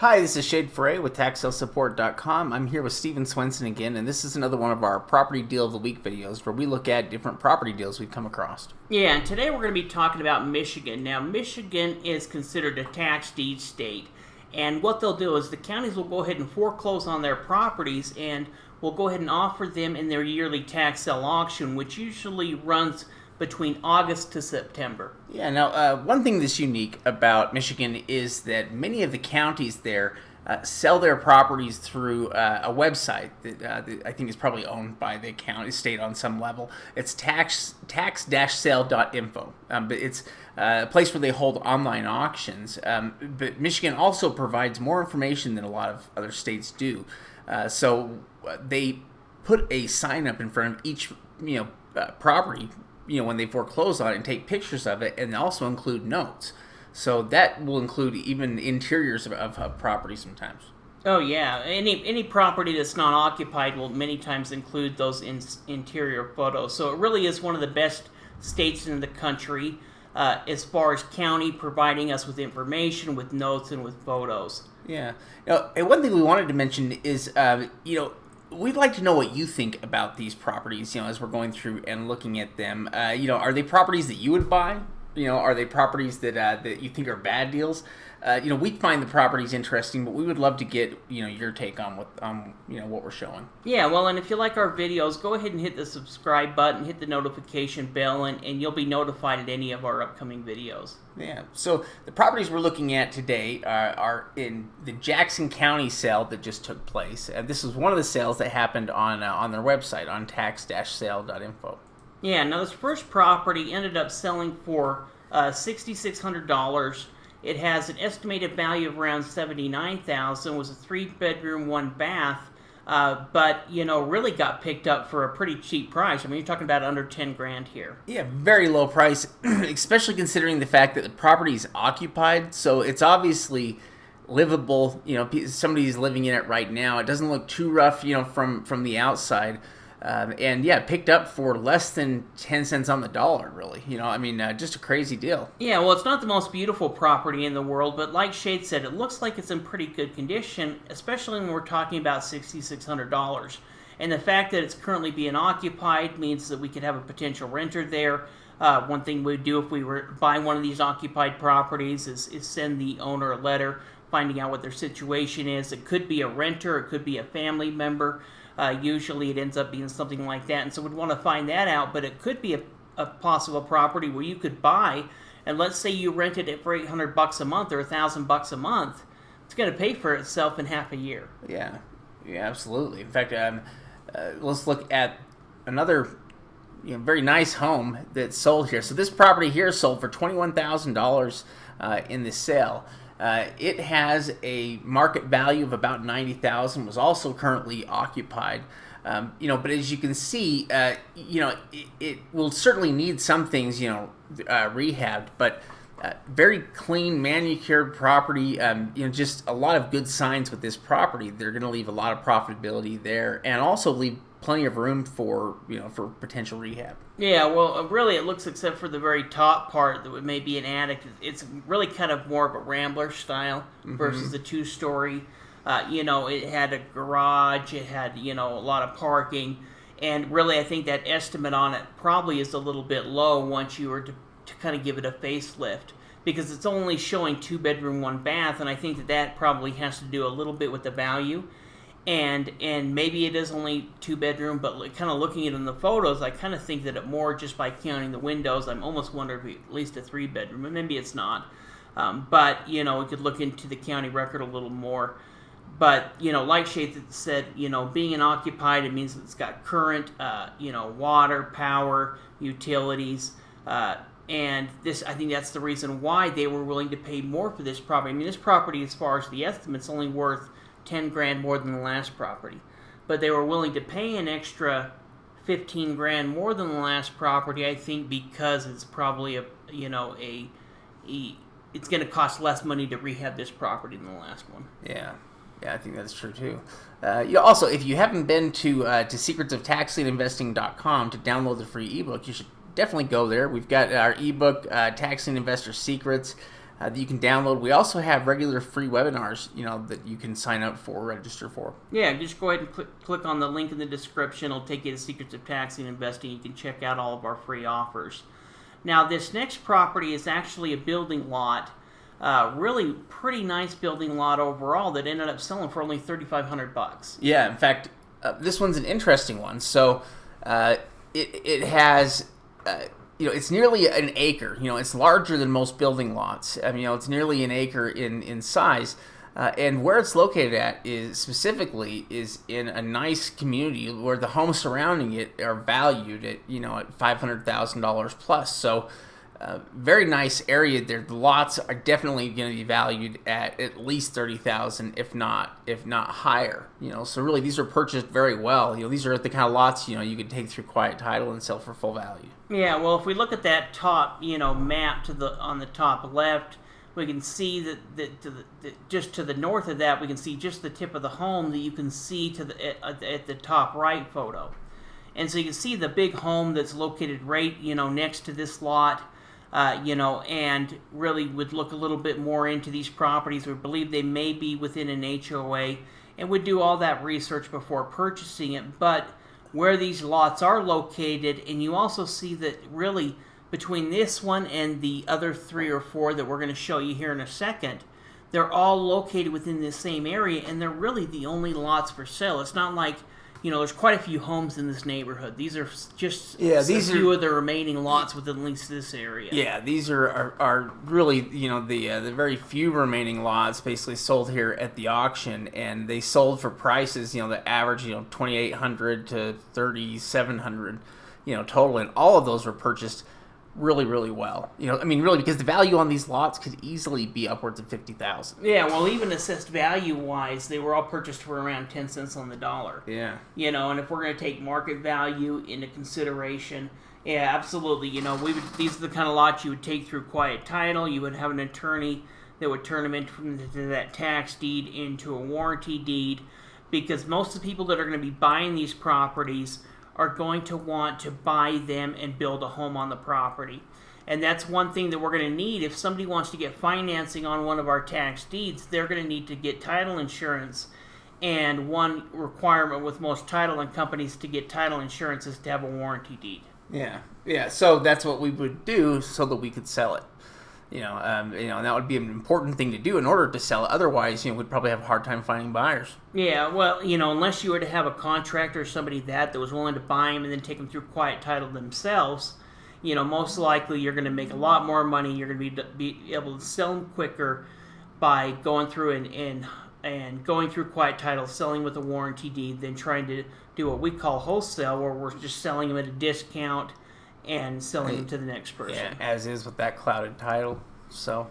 Hi, this is Shade Foray with TaxSaleSupport.com. I'm here with Steven Swenson again, and this is another one of our Property Deal of the Week videos where we look at different property deals we've come across. Yeah, and today we're going to be talking about Michigan. Now, Michigan is considered a tax deed state, and what they'll do is the counties will go ahead and foreclose on their properties and will go ahead and offer them in their yearly tax sale auction, which usually runs between August to September. Yeah, now one thing that's unique about Michigan is that many of the counties there sell their properties through a website that I think is probably owned by the county state on some level. It's tax-sale.info, but it's a place where they hold online auctions. But Michigan also provides more information than a lot of other states do. So they put a sign up in front of each property when they foreclose on it and take pictures of it, and also include notes. So that will include even interiors of property sometimes. Oh yeah, any property that's not occupied will many times include those interior photos. So it really is one of the best states in the country as far as county providing us with information, with notes, and with photos. Yeah. Now, and one thing we wanted to mention is, we'd like to know what you think about these properties, as we're going through and looking at them. Are they properties that you would buy? Are they properties that you think are bad deals? We find the properties interesting, but we would love to get, your take on what we're showing. Yeah, well, and if you like our videos, go ahead and hit the subscribe button, hit the notification bell, and you'll be notified at any of our upcoming videos. Yeah, so the properties we're looking at today are in the Jackson County sale that just took place. This is one of the sales that happened on their website, on tax-sale.info. Yeah, now this first property ended up selling for $6,600. It has an estimated value of around $79,000. Was a 3-bedroom, 1-bath, but really got picked up for a pretty cheap price. I mean, you're talking about under $10,000 here. Yeah, very low price, especially considering the fact that the property is occupied. So it's obviously livable. Somebody's living in it right now. It doesn't look too rough, from the outside. Picked up for less than 10 cents on the dollar, really. Just a crazy deal. Yeah, well, it's not the most beautiful property in the world, but like Shade said, it looks like it's in pretty good condition, especially when we're talking about $6,600. And the fact that it's currently being occupied means that we could have a potential renter there. One thing we'd do if we were buying one of these occupied properties is send the owner a letter finding out what their situation is. It could be a renter, it could be a family member. Usually it ends up being something like that, and so we'd want to find that out, but it could be a possible property where you could buy, and let's say you rented it for $800 a month or $1,000 a month. It's going to pay for itself in half a year. Yeah, absolutely. In fact, let's look at another very nice home that's sold here. So this property here sold for $21,000 in this sale. It has a market value of about $90,000. Was also currently occupied. But as you can see, it will certainly need some things, rehabbed. But very clean, manicured property. Just a lot of good signs with this property. They're going to leave a lot of profitability there, and also leave plenty of room for potential rehab. Yeah, well, really it looks, except for the very top part that may be an attic, it's really kind of more of a rambler style versus the 2-story. It had a garage, it had, a lot of parking, and really I think that estimate on it probably is a little bit low once you were to kind of give it a facelift, because it's only showing 2-bedroom, 1-bath, and I think that probably has to do a little bit with the value. And maybe it is only 2-bedroom, but kind of looking at it in the photos, I kind of think that it more, just by counting the windows, I'm almost wondering if at least a 3-bedroom, and maybe it's not. But we could look into the county record a little more. But, like Shade said, being an occupied, it means it's got current, water, power, utilities, and this, I think that's the reason why they were willing to pay more for this property. I mean, this property, as far as the estimate's only worth $10,000 more than the last property, but they were willing to pay an extra $15,000 more than the last property. I think because it's probably it's going to cost less money to rehab this property than the last one. Yeah, I think that's true too. Also, if you haven't been to secretsoftaxlieninvesting.com to download the free ebook, you should definitely go there. We've got our ebook, Tax Lien Investor Secrets. that you can download. We also have regular free webinars, that you can sign up for, register for. Yeah, just go ahead and click on the link in the description. It'll take you to Secrets of Tax and Investing. You can check out all of our free offers. Now, this next property is actually a building lot. Really pretty nice building lot overall that ended up selling for only $3,500. Yeah, in fact, this one's an interesting one. So it has, it's nearly an acre. It's larger than most building lots. I mean, it's nearly an acre in size. And where it's located at is in a nice community where the homes surrounding it are valued at $500,000 plus. So very nice area there. The lots are definitely going to be valued at least $30,000, if not higher. So really these are purchased very well. These are the kind of lots you could take through quiet title and sell for full value. Yeah, well, if we look at that top map on the top left, we can see that just to the north of that, we can see just the tip of the home that you can see at the top right photo. And so you can see the big home that's located right, next to this lot, and really would look a little bit more into these properties. We believe they may be within an HOA, and would do all that research before purchasing it. But where these lots are located, and you also see that really between this one and the other 3 or 4 that we're going to show you here in a second, they're all located within the same area, and they're really the only lots for sale. It's not like, there's quite a few homes in this neighborhood. These are just a few of the remaining lots within at least this area. Yeah, these are really, the very few remaining lots basically sold here at the auction, and they sold for prices, that average, $2,800 to $3,700, total, and all of those were purchased really, really well. Really, because the value on these lots could easily be upwards of $50,000. Yeah, well, even assessed value-wise, they were all purchased for around 10 cents on the dollar. Yeah. And if we're going to take market value into consideration, yeah, absolutely. These are the kind of lots you would take through quiet title. You would have an attorney that would turn them into that tax deed into a warranty deed, because most of the people that are going to be buying these properties are going to want to buy them and build a home on the property. And that's one thing that we're going to need. If somebody wants to get financing on one of our tax deeds, they're going to need to get title insurance. And one requirement with most title and companies to get title insurance is to have a warranty deed. Yeah. So that's what we would do so that we could sell it. And that would be an important thing to do in order to sell it. Otherwise, we'd probably have a hard time finding buyers. Yeah, well, unless you were to have a contractor or somebody that was willing to buy them and then take them through quiet title themselves, most likely you're going to make a lot more money. You're going to be able to sell them quicker by going through and going through quiet title, selling with a warranty deed, than trying to do what we call wholesale, where we're just selling them at a discount and selling them to the next person. Yeah, as is with that clouded title. So,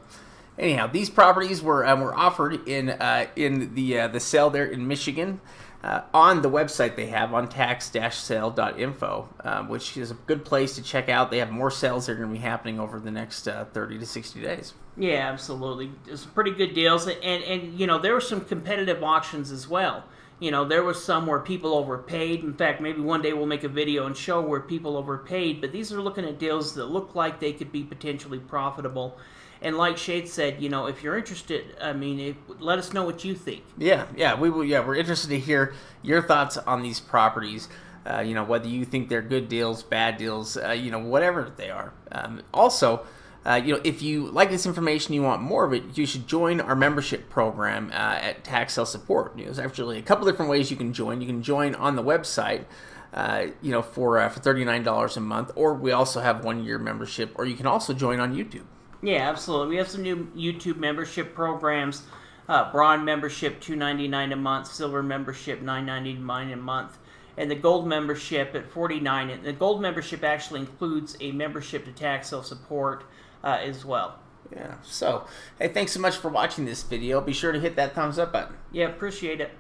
anyhow, these properties were offered in the sale there in Michigan on the website they have on tax-sale.info, which is a good place to check out. They have more sales that are going to be happening over the next 30 to 60 days. Yeah, absolutely. There's some pretty good deals, and there were some competitive auctions as well. There was some where people overpaid. In fact, maybe one day we'll make a video and show where people overpaid. But these are looking at deals that look like they could be potentially profitable. And like Shade said, if you're interested, let us know what you think. Yeah, we will. Yeah, we're interested to hear your thoughts on these properties. Whether you think they're good deals, bad deals, whatever they are. Also, if you like this information, you want more of it, you should join our membership program at Tax Sale Support. There's actually a couple different ways you can join. You can join on the website, for $39 a month, or we also have 1-year membership, or you can also join on YouTube. Yeah, absolutely. We have some new YouTube membership programs. Bronze membership, $2.99 a month. Silver membership, $9.99 a month. And the gold membership at $49. And the gold membership actually includes a membership to Tax Sale Support as well. Yeah. So, hey, thanks so much for watching this video. Be sure to hit that thumbs up button. Yeah, appreciate it.